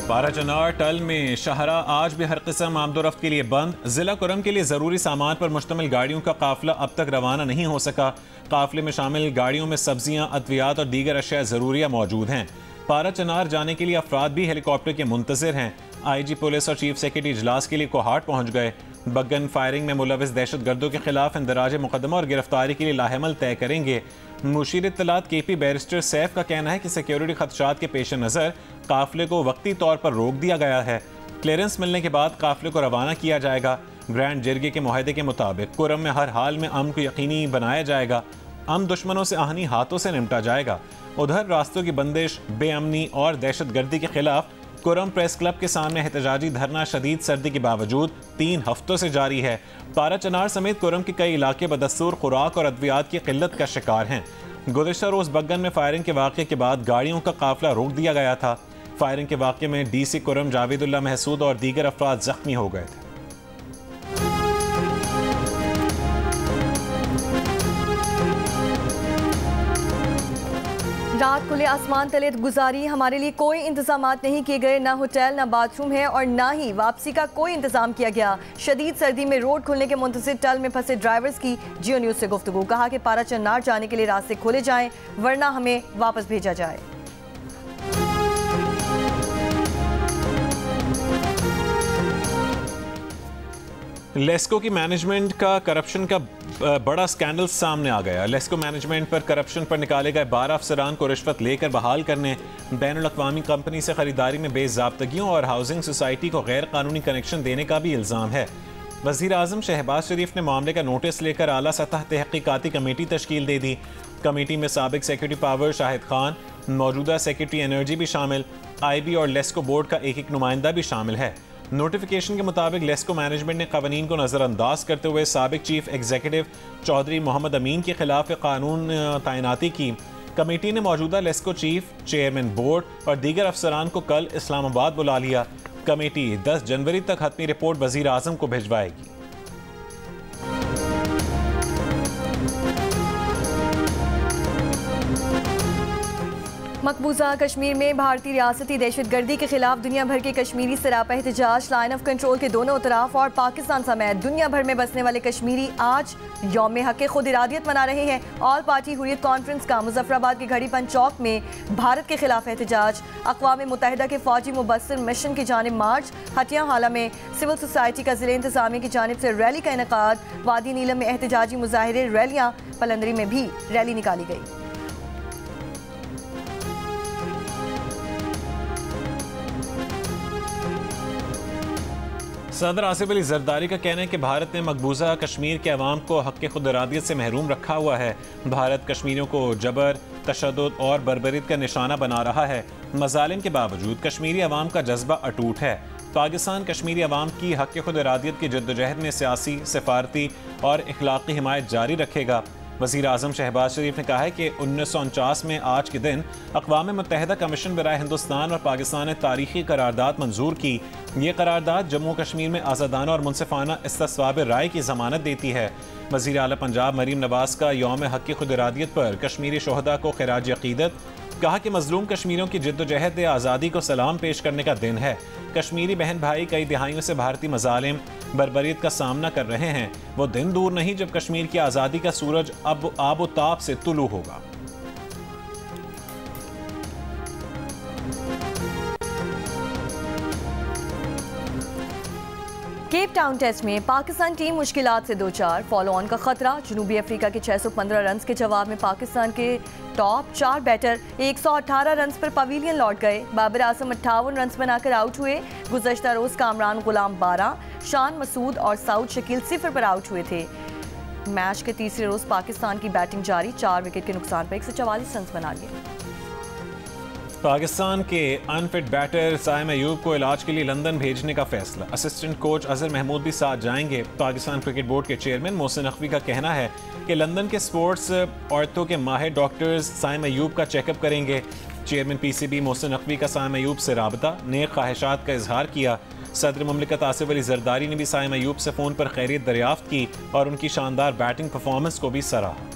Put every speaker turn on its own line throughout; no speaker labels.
पाराचनार टल में शाहरा आज भी हर किस्म आमदोरफ्त के लिए बंद। जिला कुरम के लिए जरूरी सामान पर मुश्तमिल गाड़ियों का काफिला अब तक रवाना नहीं हो सका। काफिले में शामिल गाड़ियों में सब्जियां, अद्वियात और दीगर अशिया जरूरिया मौजूद हैं। पाराचनार जाने के लिए अफराद भी हेलीकॉप्टर के मुंतजिर हैं। IG पुलिस और चीफ सेक्रेटरी इजलास के लिए कोहाट पहुंच गए। बग्गन फायरिंग में मुलविस दहशत गर्दों के खिलाफ इंदराज मुकदमा और गिरफ्तारी के लिए लाहेमल तय करेंगे। मुशीर इत्तलात KP बैरिस्टर सैफ का कहना है कि सिक्योरिटी खदशात के पेश नज़र काफिले को वक्ती तौर पर रोक दिया गया है। क्लियरेंस मिलने के बाद काफिले को रवाना किया जाएगा। ग्रैंड जिरगे के मुआहदे के मुताबिक कुरम में हर हाल में अमन को यकीनी बनाया जाएगा। अमन दुश्मनों से आहनी हाथों से निपटा जाएगा। उधर रास्तों की बंदिश, बेअमनी और दहशत गर्दी के खिलाफ कुरम प्रेस क्लब के सामने एहतजाजी धरना शदीद सर्दी के बावजूद 3 हफ्तों से जारी है। पाराचनार समेत कुरम के कई इलाके बदस्तूर खुराक और अद्वियात की किल्लत का शिकार हैं। गुज़िश्ता रोज़ बग्गन में फायरिंग के वाक़े के बाद गाड़ियों का काफिला रोक दिया गया था। फायरिंग के वाक़े में DC कुरम जावेदुल्लाह महसूद और दीगर अफराद जख्मी हो गए थे।
रात खुले आसमान तले गुजारी। हमारे लिए कोई इंतजामात नहीं किए गए, ना होटल, ना बाथरूम है और ना ही वापसी का कोई इंतजाम किया गया। शदीद सर्दी में रोड खुलने के मुंतज़िर टल में फंसे ड्राइवर्स की जियो न्यूज़ से गुफ्तगू। कहा कि पाराचनार जाने के लिए रास्ते खोले जाएं वरना हमें वापस भेजा जाए।
लेस्को की मैनेजमेंट का करप्शन का बड़ा स्कैंडल सामने आ गया। लेस्को मैनेजमेंट पर करप्शन पर निकाले गए 12 अफसरान को रिश्वत लेकर बहाल करने, बैनुल-अक़वामी कंपनी से खरीदारी में बेज़ाब्तगियों और हाउसिंग सोसाइटी को गैर कानूनी कनेक्शन देने का भी इल्ज़ाम है। वज़ीर आज़म शहबाज शरीफ ने मामले का नोटिस लेकर आला सतह तहक़ीक़ाती कमेटी तश्कील दे दी। कमेटी में साबिक सेक्रेटरी पावर शाहिद खान, मौजूदा सेक्रेटरी एनर्जी भी शामिल, IB और लेस्को बोर्ड का एक नुमाइंदा भी शामिल है। नोटिफिकेशन के मुताबिक लेस्को मैनेजमेंट ने कवानीन को नज़रअंदाज करते हुए साबिक चीफ एग्जीक्यूटिव चौधरी मोहम्मद अमीन के खिलाफ कानून तैनाती की। कमेटी ने मौजूदा लेस्को चीफ, चेयरमैन बोर्ड और दीगर अफसरान को कल इस्लामाबाद बुला लिया। कमेटी 10 जनवरी तक हतमी रिपोर्ट वज़ीर आज़म को भिजवाएगी।
मकबूजा कश्मीर में भारतीय रियासती दहशतगर्दी के खिलाफ दुनिया भर के कश्मीरी सरापा एहतजाज। लाइन ऑफ कंट्रोल के दोनों तरफ और पाकिस्तान समेत दुनिया भर में बसने वाले कश्मीरी आज यौम हक़ खुद इरादियत मना रहे हैं। ऑल पार्टी हुर्रियत कॉन्फ्रेंस का मुजफ्फराबाद के घड़ीपन चौक में भारत के खिलाफ एहतजाज। अक़वाम मुत्तहिदा के फौजी मुबस्सिर मिशन की जानिब मार्च। हटिया हाला में सिविल सोसाइटी का ज़िले इंतज़ामिया की जानिब से रैली का इनेकाद। वादी नीलम में एहतजाजी मुजाहिरे रैलियाँ। पलंदरी में भी रैली निकाली गई।
सदर आसिफ अली जरदारी का कहना है कि भारत ने मकबूजा कश्मीर के अवाम को हक़ खुद इरादियत से महरूम रखा हुआ है। भारत कश्मीरियों को जबर, तशद्दुद और बर्बरीत का निशाना बना रहा है। मज़ालिम के बावजूद कश्मीरी अवाम का जज्बा अटूट है। पाकिस्तान कश्मीरी अवाम की हक़ खुद इरादियत की जद्दोजहद में सियासी, सफारती और इखलाक़ी हिमायत जारी रखेगा। वज़ीर आज़म शहबाज शरीफ ने कहा है कि 1949 में आज के दिन अक़वाम मुत्तहिदा कमीशन बराए हिंदुस्तान और पाकिस्तान ने तारीखी करारदाद मंजूर की। ये करारदाद जम्मू कश्मीर में आज़ादाना और मुनसिफाना इस्तिस्वाब राय की ज़मानत देती है। वज़ीर आला पंजाब मरीम नवाज़ का यौम हक़ खुद इरादियत पर कश्मीरी शोहदा को खिराज अक़ीदत। कहा कि मज़लूम कश्मीरियों की जद्दोजहद आज़ादी को सलाम पेश करने का दिन है। कश्मीरी बहन भाई कई दिहाइयों से भारतीय मज़ालिम, बर्बरीत का सामना कर रहे हैं। वो दिन दूर नहीं जब कश्मीर की आज़ादी का सूरज अब आबोताब से तुलू होगा।
केप टाउन टेस्ट में पाकिस्तान टीम मुश्किलात से दो चार। फॉलो ऑन का खतरा। जनूबी अफ्रीका के 615 रन के जवाब में पाकिस्तान के टॉप 4 बैटर 118 रन पर पवेलियन लौट गए। बाबर आजम 58 रन बनाकर आउट हुए। गुज़श्ता रोज़ कामरान गुलाम 12, शान मसूद और साउद शकील 0 पर आउट हुए थे। मैच के तीसरे रोज़ पाकिस्तान की बैटिंग जारी। 4 विकेट के नुकसान पर 144 रन बना लिए।
पाकिस्तान के अनफिट बैटर साइम अयूब को इलाज के लिए लंदन भेजने का फैसला। असिस्टेंट कोच अजहर महमूद भी साथ जाएंगे। पाकिस्तान क्रिकेट बोर्ड के चेयरमैन मोहसिन नकवी का कहना है कि लंदन के स्पोर्ट्स औरतों के माहिर डॉक्टर्स साइम अयूब का चेकअप करेंगे। चेयरमैन PCB मोहसिन नकवी का साइम अयूब से राबता, नेक ख्वाहिशात का इजहार किया। सदर मुमलिकत आसिफ अली जरदारी ने भी साइम अयूब से फ़ोन पर खैरियत दरियाफ्त की और उनकी शानदार बैटिंग परफॉर्मेंस को भी सराहा।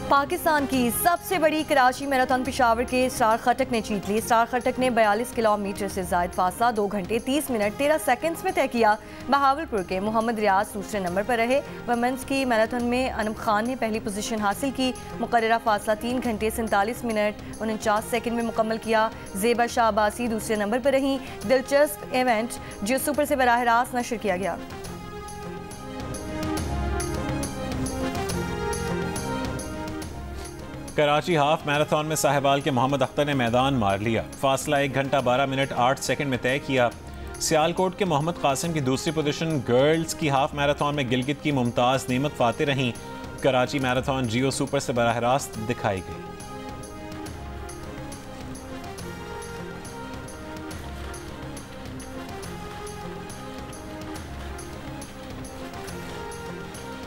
पाकिस्तान की सबसे बड़ी कराची मैराथन पेशावर के स्टार खटक ने जीत ली। स्टार खटक ने 42 किलोमीटर से ज़ायद फासला 2 घंटे 30 मिनट 13 सेकंड्स में तय किया। बहावलपुर के मोहम्मद रियाज दूसरे नंबर पर रहे। वुमेन्स की मैराथन में अनम खान ने पहली पोजीशन हासिल की। मुकर्ररा फासला 3 घंटे 47 मिनट 49 सेकंड में मुकम्मल किया। ज़ेबा शाह अब्बासी दूसरे नंबर पर रहीं। दिलचस्प इवेंट जियो सुपर से बराह रास्त नशर किया गया।
कराची हाफ मैराथन में साहिबाल के मोहम्मद अख्तर ने मैदान मार लिया। फासला 1 घंटा 12 मिनट 8 सेकंड में तय किया। सियालकोट के मोहम्मद कासिम की दूसरी पोजीशन गर्ल्स की हाफ मैराथन में गिलगित की मुमताज़ नेमत फाते रहीं। कराची मैराथन जियो सुपर से बराह रास्त दिखाई गई।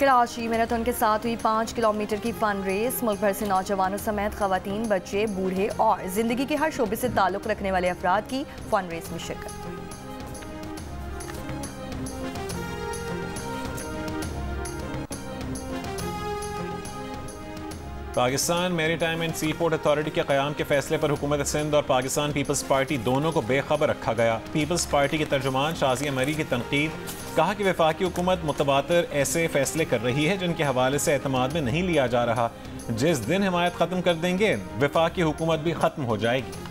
कराची मैराथन के साथ हुई 5 किलोमीटर की फन रेस। मुल्क भर से नौजवानों समेत खवातीन, बच्चे, बूढ़े और जिंदगी के हर शोबे से ताल्लुक़ रखने वाले अफराद की फन रेस में शिरकत।
Pakistan maritime and sea port authority के क़याम के फैसले पर हुकूमत सिंध और पाकिस्तान पीपल्स पार्टी दोनों को बेखबर रखा गया। पीपल्स पार्टी के तर्जुमान शाजिया मरी की तनकीद, कहा कि वफाकी हुकूमत मुतबातर ऐसे फैसले कर रही है जिनके हवाले से एतमाद में नहीं लिया जा रहा। जिस दिन हिमायत ख़त्म कर देंगे वफाकी हुकूमत भी ख़त्म हो जाएगी।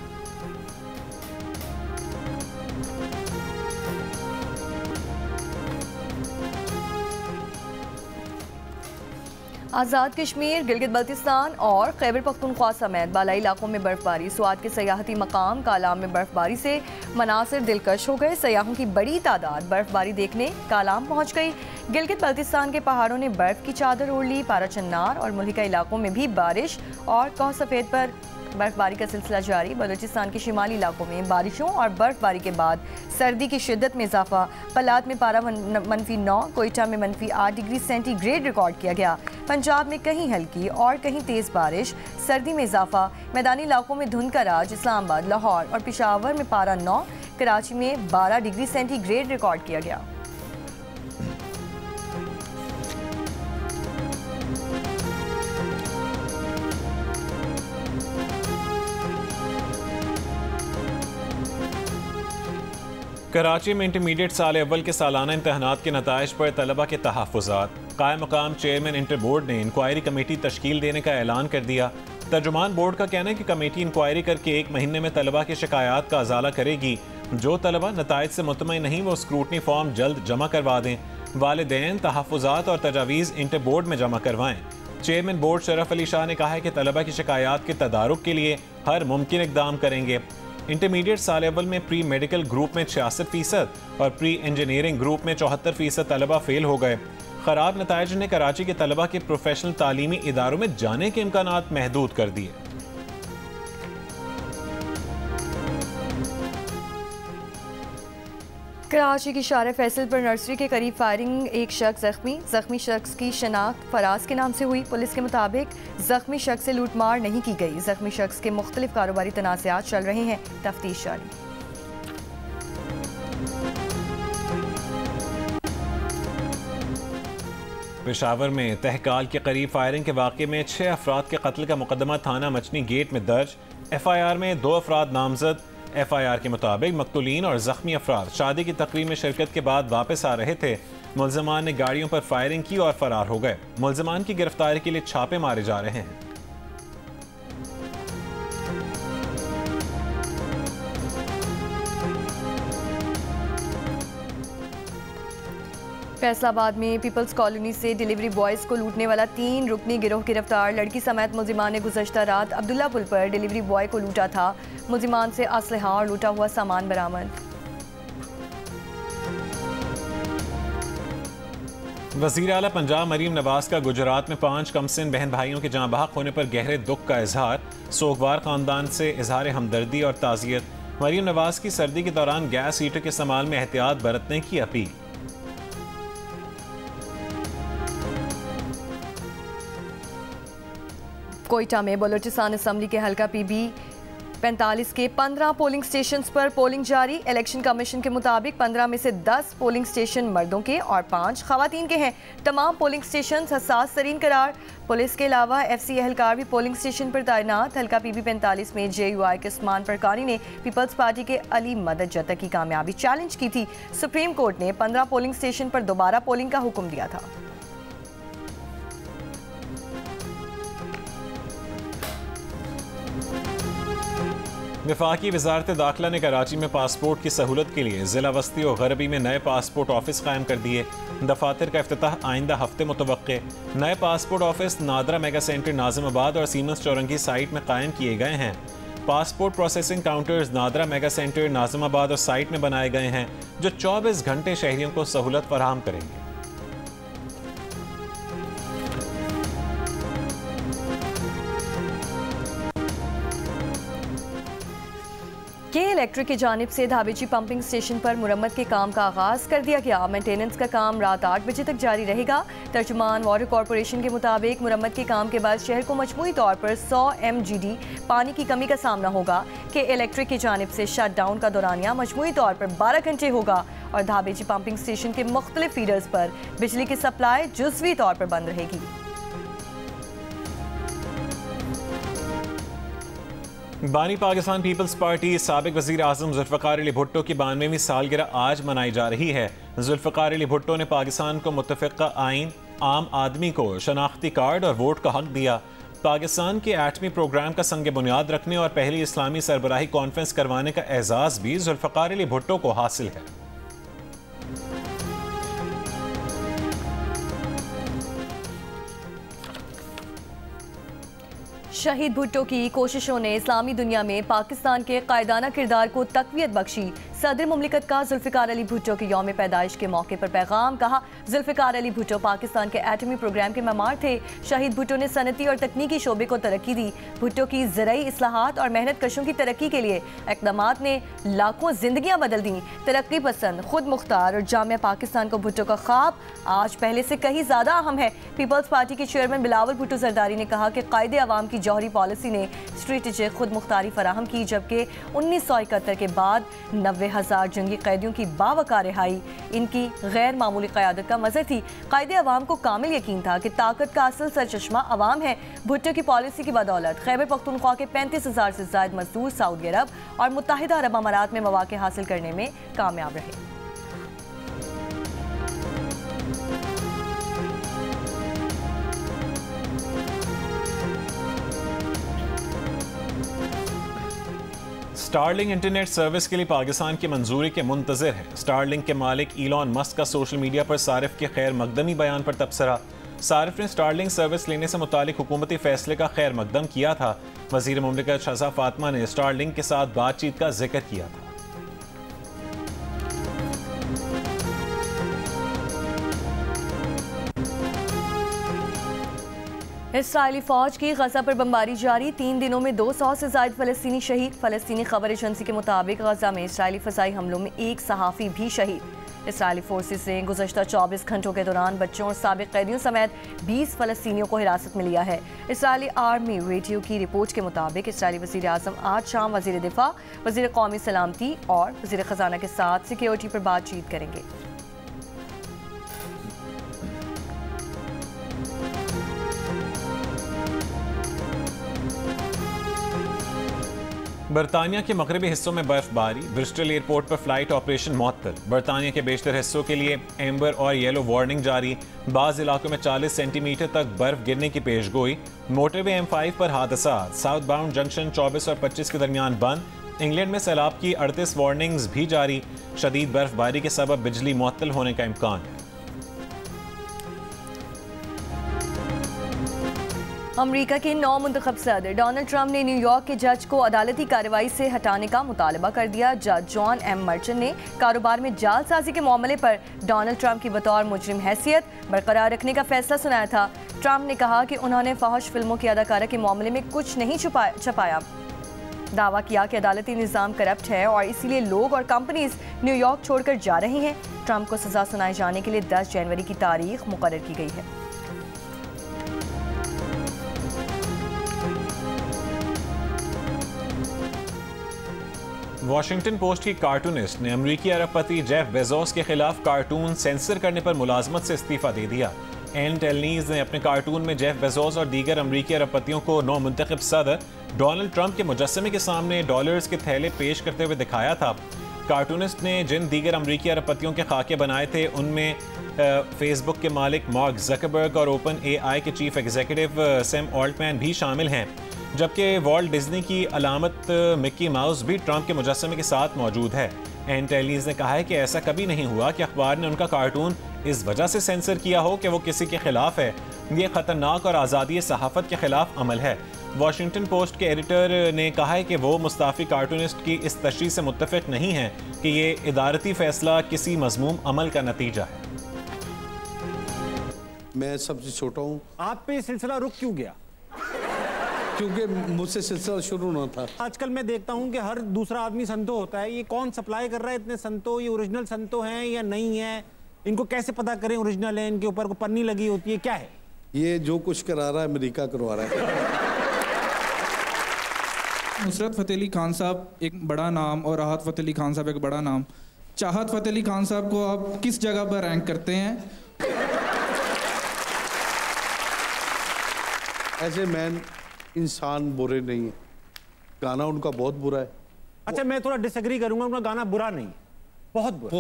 आज़ाद कश्मीर, गिलगित बल्तिस्तान और खैबर पख्तूनख्वा समेत बालाई इलाकों में बर्फबारी। स्वात के सयाहती मकाम कालाम में बर्फबारी से मनासिर दिलकश हो गए। सयाहों की बड़ी तादाद बर्फबारी देखने कालाम पहुंच गई। गिलगित बल्तिस्तान के पहाड़ों ने बर्फ की चादर ओढ़ ली। पारा चन्नार और मुल्हिका इलाकों में भी बारिश और कौ सफ़ेद पर बर्फबारी का सिलसिला जारी। बलूचिस्तान के शिमाली इलाकों में बारिशों और बर्फबारी के बाद सर्दी की शिद्दत में इजाफा। पलात में पारा -9, कोयटा में -8 डिग्री सेंटीग्रेड रिकॉर्ड किया गया। पंजाब में कहीं हल्की और कहीं तेज़ बारिश। सर्दी में इजाफा। मैदानी इलाकों में धुंध का राज। इस्लामाबाद, लाहौर और पेशावर में पारा 9, कराची में 12 डिग्री सेंटीग्रेड रिकॉर्ड किया गया।
कराची में इंटरमीडिएट साल अव्वल के सालाना इम्तहानात के नताइज पर तलबा के तहफ़्फ़ुज़ात। कायम मकाम चेयरमैन इंटर बोर्ड ने इंक्वायरी कमेटी तश्कील देने का ऐलान कर दिया। तर्जुमान बोर्ड का कहना है कि कमेटी इंक्वायरी करके 1 महीने में तलबा की शिकायत का अजाला करेगी। जो तलबा नताइज से मुतमईन नहीं वो स्क्रूटनी फॉर्म जल्द जमा करवा दें। वालिदैन तहफ़्फ़ुज़ात और तजावीज़ इंटर बोर्ड में जमा करवाएं। चेयरमैन बोर्ड शरफ अली शाह ने कहा है कि तलबा की शिकायत के तदारुक के लिए हर मुमकिन इक़दाम करेंगे। इंटरमीडिएट साल अव्वल में प्री मेडिकल ग्रुप में 66% और प्री इंजीनियरिंग ग्रुप में 74% तलबा फेल हो गए। खराब नताइज ने कराची के तलबा के प्रोफेशनल तालीमी इदारों में जाने के इम्कानात महदूद कर दिए।
कराची की शारे फैसल पर नर्सरी के करीब फायरिंग, एक शख्स जख्मी शख्स की शनाख्त फराज के नाम से हुई। पुलिस के मुताबिक जख्मी शख्स से लूटमार नहीं की गई। जख्मी शख्स के मुख्तलिफ कारोबारी तनाज़ात चल रहे हैं। तफ्तीश जारी।
पेशावर में तहकाल के करीब फायरिंग के वाक़े में 6 अफराद के कत्ल का मुकदमा थाना मचनी गेट में दर्ज। FIR में 2 अफराद नामजद। FIR के मुताबिक मकतूलीन और ज़ख्मी अफराद शादी की तकरीब में शिरकत के बाद वापस आ रहे थे। मुल्ज़िमान ने गाड़ियों पर फायरिंग की और फरार हो गए। मुल्ज़िमान की गिरफ्तारी के लिए छापे मारे जा रहे हैं।
फैसलाबाद में पीपल्स कॉलोनी से डिलीवरी बॉयज़ को लूटने वाला 3 रुकनी गिरोह गिरफ्तार। लड़की समेत मुल्ज़िमान ने गुज़श्ता रात अब्दुल्ला पुल पर डिलीवरी बॉय को लूटा था। मुल्ज़िमान से असलहा और लूटा हुआ सामान बरामद।
वज़ीर आला पंजाब मरीम नवाज का गुजरात में 5 कमसिन बहन भाइयों के जाँ बहक होने पर गहरे दुख का इजहार। सोगवार ख़ानदान से इजहार हमदर्दी और ताज़ियत। मरीम नवाज की सर्दी के दौरान गैस हीटर के इस्तेमाल में एहतियात बरतने की अपील। कोयटा में बलूचिस्तान असम्बली के हल्का PB
45 के 15 पोलिंग स्टेशन पर पोलिंग जारी। इलेक्शन कमीशन के मुताबिक 15 में से 10 पोलिंग स्टेशन मर्दों के और 5 खवातीन के हैं। तमाम पोलिंग स्टेशन हसास तरीन करार। पुलिस के अलावा FC एहलकार भी पोलिंग स्टेशन पर तैनात। हल्का PB 45 में JUI के उस्मान परकानी ने पीपल्स पार्टी के अली मदद जतक की कामयाबी चैलेंज की थी। सुप्रीम कोर्ट ने 15 पोलिंग स्टेशन पर दोबारा पोलिंग का हुक्म दिया था।
वफाकी वजारत दाखिला ने कराची में पासपोर्ट की सहूलत के लिए ज़िला वस्ती और गरबी में नए पासपोर्ट ऑफिस कायम कर दिए। दफातर का इफ्तिताह आइंदा हफ्ते मुतवक्के। नए passport office NADRA mega centre Nazimabad और सीमंस चौरंगी साइट में कायम किए गए हैं। Passport processing counters NADRA mega centre Nazimabad और साइट में बनाए गए हैं, जो 24 घंटे शहरियों को सहूलत फराहम करेंगे।
के इलेक्ट्रिक की जानिब से धाबेची पंपिंग स्टेशन पर मुरम्मत के काम का आगाज कर दिया गया। मेंटेनेंस का काम रात 8 बजे तक जारी रहेगा। तर्जुमान वाटर कॉरपोरेशन के मुताबिक मुरम्मत के काम के बाद शहर को मजमूई तौर पर 100 MGD पानी की कमी का सामना होगा। के इलेक्ट्रिक की जानिब से शट डाउन का दौरानिया मजमूई तौर पर 12 घंटे होगा और धाबेची पंपिंग स्टेशन के मुख्तलिफ फीडर्स पर बिजली की सप्लाई जुज़वी तौर पर बंद रहेगी।
बानी पाकिस्तान पीपल्स पार्टी साबिक वज़ीर आज़म जुल्फ़िकार अली भुट्टो की 92वीं सालगिरह आज मनाई जा रही है। जुल्फ़िकार अली भुट्टो ने पाकिस्तान को मुत्तफ़िक़ा आइन, आम आदमी को शनाख्ती कार्ड और वोट का हक दिया। पाकिस्तान के एटमी प्रोग्राम का संग बुनियाद रखने और पहली इस्लामी सरबराही कॉन्फ्रेंस करवाने का एजाज़ भी जुल्फ़िकार अली भुट्टो को हासिल है।
शहीद भुट्टो की कोशिशों ने इस्लामी दुनिया में पाकिस्तान के कायदाना किरदार को तक़वियत बख्शी। सदर मुमलिकत का जुल्फ़िकार अली भुट्टो के यौम पैदाइश के मौके पर पैगाम। कहा, जुल्फ़िकार अली भुट्टो पाकिस्तान के एटमी प्रोग्राम के मेमार थे। शहीद भुट्टो ने सनती और तकनीकी शोबे को तरक्की दी। भुट्टो की ज़राई इस्लाहात और मेहनत कशों की तरक्की के लिए इक़दामात ने लाखों जिंदगियाँ बदल दी। तरक्की पसंद, खुद मुख्तार और जामिया पाकिस्तान को भुट्टो का ख्वाब आज पहले से कहीं ज़्यादा अहम है। पीपल्स पार्टी के चेयरमैन बिलावल भुट्टो जरदारी ने कहा कि कायदे अवाम की जौहरी पॉलिसी ने स्ट्रेटेजिक खुद मुख्तारी फराहम की, जबकि 1971 के बाद 90,000 जंगी कैदियों की बावकार रिहाई इनकी गैर मामूली क़यादत का मज़र थी। कायदे अवाम को कामिल यकीन था कि ताकत का असल सरचश्मा अवाम है। भुट्टो की पॉलिसी की बदौलत खैबर पख्तूनख्वा के 35,000 से ज़ायद मजदूर सऊदी अरब और मुत्तहिदा अरब अमारात में मौक़े हासिल करने में कामयाब रहे।
स्टारलिंक इंटरनेट सर्विस के लिए पाकिस्तान की मंजूरी के मुंतज़िर है। स्टारलिंक के मालिक इलॉन मस्क का सोशल मीडिया पर सारिफ के खैर मकदमी बयान पर तबसरा। सारिफ ने स्टारलिंक सर्विस लेने से मुतालिक हुकूमती फैसले का खैर मकदम किया था। वज़ीर मुमलिकत शहज़ाद फातिमा ने स्टारलिंक के साथ बातचीत का जिक्र किया था।
इसराइली फौज की गजा पर बमबारी जारी। 3 दिनों में 200 से ज़ायद फ़लस्तीनी शहीद। फ़लस्तीनी खबर एजेंसी के मुताबिक गजा में इसराइली फ़ज़ाई हमलों में एक सहाफ़ी भी शहीद। इसराइली फोर्सेस ने गुज़श्ता 24 घंटों के दौरान बच्चों और साबिक़ कैदियों समेत 20 फ़लस्तीनियों को हिरासत में लिया है। इसराइली आर्मी रेडियो की रिपोर्ट के मुताबिक इसराइली वज़ीर आज़म आज शाम वज़ीर दिफा, वज़ीर कौमी सलामती और वज़ीर ख़जाना के साथ सिक्योरिटी पर बातचीत करेंगे।
बरतानिया के मगरबी हिस्सों में बर्फबारी। ब्रिस्टल एयरपोर्ट पर फ्लाइट ऑपरेशन मुअत्तल। बरतानिया के बेशतर हिस्सों के लिए एम्बर और येलो वार्निंग जारी। बाज़ इलाकों में 40 सेंटीमीटर तक बर्फ गिरने की पेशगोई। मोटरवे M5 पर हादसा। साउथ बाउंड जंक्शन 24 और 25 के दरमियान बंद। इंग्लैंड में सैलाब की 38 वार्निंग्स भी जारी। शदीद बर्फबारी के सबब बिजली मुअत्तल होने का इम्कान है।
अमरीका के नौ मुंतखब सदर डोनाल्ड ट्रंप ने न्यूयॉर्क के जज को अदालती कार्रवाई से हटाने का मुतालबा कर दिया। जज जॉन M मर्चेंट ने कारोबार में जालसाजी के मामले पर डोनाल्ड ट्रंप की बतौर मुजरिम हैसियत बरकरार रखने का फैसला सुनाया था। ट्रंप ने कहा कि उन्होंने फहश फिल्मों की अदाकारा के मामले में कुछ नहीं छुपाया। दावा किया कि अदालती निज़ाम करप्ट है और इसीलिए लोग और कंपनीज न्यूयॉर्क छोड़कर जा रही हैं। ट्रंप को सजा सुनाए जाने के लिए 10 जनवरी की तारीख मुकर्रर की गई है।
वाशिंगटन पोस्ट की कार्टूनिस्ट ने अमरीकी अरबपति जेफ बेजोस के खिलाफ कार्टून सेंसर करने पर मुलाजमत से इस्तीफा दे दिया। एन टेलनीज ने अपने कार्टून में जेफ बेजोस और दीगर अमरीकी अरबपतियों को नौ मुंतखब सदर डोनाल्ड ट्रंप के मुजस्समे के सामने डॉलर्स के थैले पेश करते हुए दिखाया था। कार्टूनिस्ट ने जिन दीगर अमरीकी अरबपतियों के खाके बनाए थे उनमें फेसबुक के मालिक मार्क ज़करबर्ग और ओपन AI के चीफ एग्जीक्यूटिव सैम ऑल्टमैन भी शामिल हैं, जबकि वॉल्ट डिज्नी की अलामत मिक्की माउस भी ट्रंप के मुजस्समे के साथ मौजूद है। एन टेलीज ने कहा है कि ऐसा कभी नहीं हुआ कि अखबार ने उनका कार्टून इस वजह से सेंसर किया हो कि वो किसी के खिलाफ है। ये खतरनाक और आज़ादी सहाफ़त के खिलाफ अमल है। वाशिंगटन पोस्ट के एडिटर ने कहा है कि वो मुस्ताफ़ी कार्टूनिस्ट की इस तशरीह से मुत्तफ़िक़ नहीं है कि ये इदारती फ़ैसला किसी मज़मूम अमल का नतीजा है।
मैं सबसे छोटा हूँ।
आप पे सिलसिला रुक क्यों गया?
क्योंकि मुझसे सिलसिला शुरू होना था।
आजकल मैं देखता हूँ कि हर दूसरा आदमी संतो होता है। ये कौन सप्लाई कर रहा है इतने संतो? ये ओरिजिनल संतो हैं या नहीं है? इनको कैसे पता करें ओरिजिनल है? इनके ऊपर को पन्नी लगी होती है, क्या है
ये? जो कुछ करा रहा है अमेरिका करवा रहा है।
नुसरत फ़तेह अली खान साहब एक बड़ा नाम और राहत फ़तेह अली खान साहब एक बड़ा नाम। चाहत फ़तेह अली खान साहब को आप किस जगह पर रैंक करते हैं?
ऐसे मैन इंसान बुरे नहीं है, गाना उनका बहुत बुरा है।
अच्छा, मैं थोड़ा डिसएग्री करूंगा, उनका गाना बुरा नहीं, बहुत बुरा।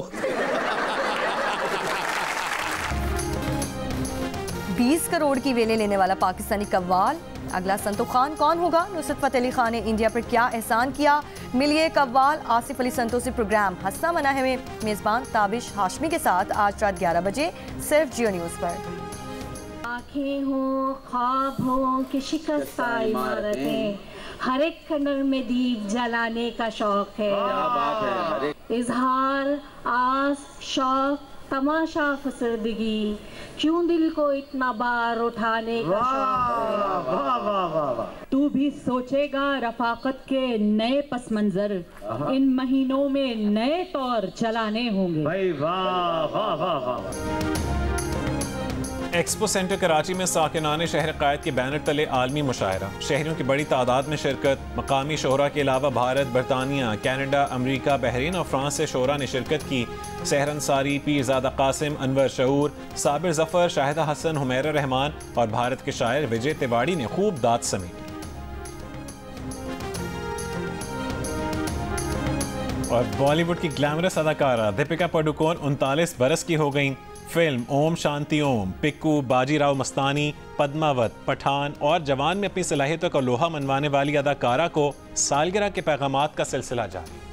20 करोड़ की वेलें लेने वाला पाकिस्तानी कव्वाल अगला संतो खान कौन होगा? नुसरत फ़तेह अली खान ने इंडिया पर क्या एहसान किया? मिलिए कव्वाल आसिफ अली संतो से। प्रोग्राम हंसना मना है में मेज़बान ताबिश हाशमी के साथ आज रात 11 बजे सिर्फ जियो न्यूज़ पर।
आँखें हो, ख्वाब हो कि शिकस्त इमारतें, हर एक खंडर में दीप जलाने का शौक है। इजहार, आस, शौक, तमाशा, फसरदगी, क्यों दिल को इतना बार उठाने का शौक है। तू भी सोचेगा रफाकत के नए पस मंजर, इन महीनों में नए तौर चलाने होंगे। भाई वाह वाह वाह वाह।
एक्सपो सेंटर कराची में साकिनाने शहर कायद के बैनर तले आलमी मुशायरा, शहरियों की बड़ी तादाद में शिरकत। मकामी शोरा के अलावा भारत, बरतानिया, कनाडा, अमरीका, बहरीन और फ्रांस से शोरा ने शिरकत की। सहर अंसारी, पीरज़ादा कासिम, अनवर शऊर, साबिर जफ़र, शाहिदा हसन, हुमैरा रहमान और भारत के शायर विजय तिवाड़ी ने खूब दाद समेटी। और बॉलीवुड की ग्लैमरस अदाकारा दीपिका पादुकोण 39 बरस की हो गईं। फिल्म ओम शांति ओम, पिक्कू, बाजीराव मस्तानी, पद्मावत, पठान और जवान में अपनी सलाहियतों का लोहा मनवाने वाली अदाकारा को सालगिरह के पैगामात का सिलसिला जारी।